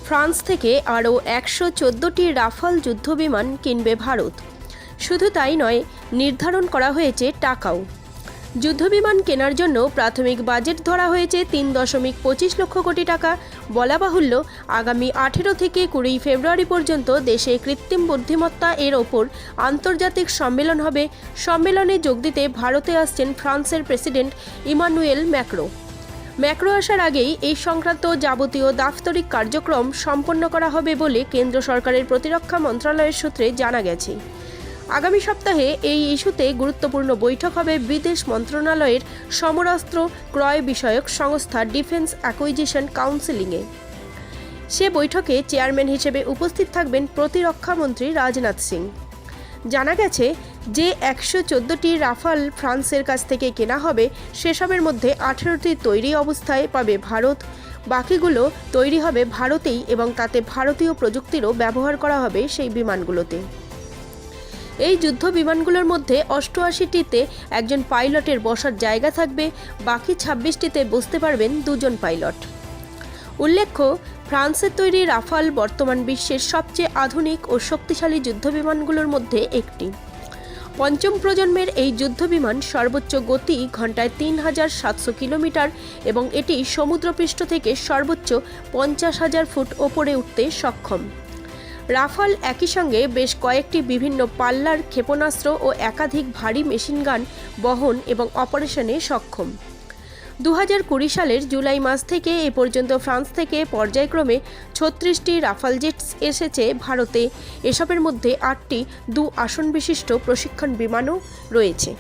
France থেকে আরও 114টি Rafale যুদ্ধবিমান কিনবে ভারত। শুধু তাই নয়, নির্ধারণ করা হয়েছে টাকাও। যুদ্ধবিমান কেনার জন্য প্রাথমিক বাজেট ধরা হয়েছে 3.25 লক্ষ কোটি টাকা। বলা বাহুল্য, আগামী 18 থেকে 20 ফেব্রুয়ারি পর্যন্ত দেশে কৃত্রিম বুদ্ধিমত্তা এর ওপর আন্তর্জাতিক সম্মেলন হবে। সম্মেলনে যোগ দিতে ভারতে আসছেন ফ্রান্সের প্রেসিডেন্ট ইমানুয়েল ম্যাক্রো আসার আগেই এই সংক্রান্ত যাবতীয় দাপ্তরিক কার্যক্রম সম্পন্ন করা হবে বলে কেন্দ্র সরকারের প্রতিরক্ষা মন্ত্রণালয়ের সূত্রে জানা গেছে। আগামী সপ্তাহে এই ইস্যুতে গুরুত্বপূর্ণ বৈঠক হবে বিদেশ মন্ত্রণালয়ের সমরাস্ত্র ক্রয় বিষয়ক সংস্থা ডিফেন্স অ্যাকুইজিশন কাউন্সিলে। সে বৈঠকে চেয়ারম্যান হিসেবে উপস্থিত থাকবেন প্রতিরক্ষা মন্ত্রী রাজনাথ সিং। জানা গেছে যে 114টি রাফাল ফ্রান্সের কাছ থেকে কেনা হবে, সেসবের মধ্যে 18টি তৈরি অবস্থায় পাবে ভারত। বাকিগুলো তৈরি হবে ভারতেই এবং তাতে ভারতীয় প্রযুক্তিরও ব্যবহার করা হবে সেই বিমানগুলোতে। এই যুদ্ধ বিমানগুলোর মধ্যে 88টিতে একজন পাইলটের বসার জায়গা থাকবে, বাকি 26টিতে বসতে পারবেন দুজন পাইলট। উল্লেখ্য, ফ্রান্সের তৈরি রাফাল বর্তমান বিশ্বের সবচেয়ে আধুনিক ও শক্তিশালী যুদ্ধবিমানগুলোর মধ্যে একটি। পঞ্চম প্রজন্মের এই যুদ্ধবিমান সর্বোচ্চ গতি ঘন্টায় 3700 কিলোমিটার এবং এটি সমুদ্রপৃষ্ঠ থেকে সর্বোচ্চ 50,000 ফুট ওপরে উঠতে সক্ষম। রাফাল একই সঙ্গে বেশ কয়েকটি বিভিন্ন পাল্লার ক্ষেপণাস্ত্র ও একাধিক ভারী মেশিনগান বহন এবং অপারেশনে সক্ষম। 2020 সালের জুলাই মাস থেকে এ পর্যন্ত ফ্রান্স থেকে পর্যায়ক্রমে 36টি রাফাল জেটস এসেছে ভারতে। এসবের মধ্যে 8টি 2 আসন বিশিষ্ট প্রশিক্ষণ বিমানও রয়েছে।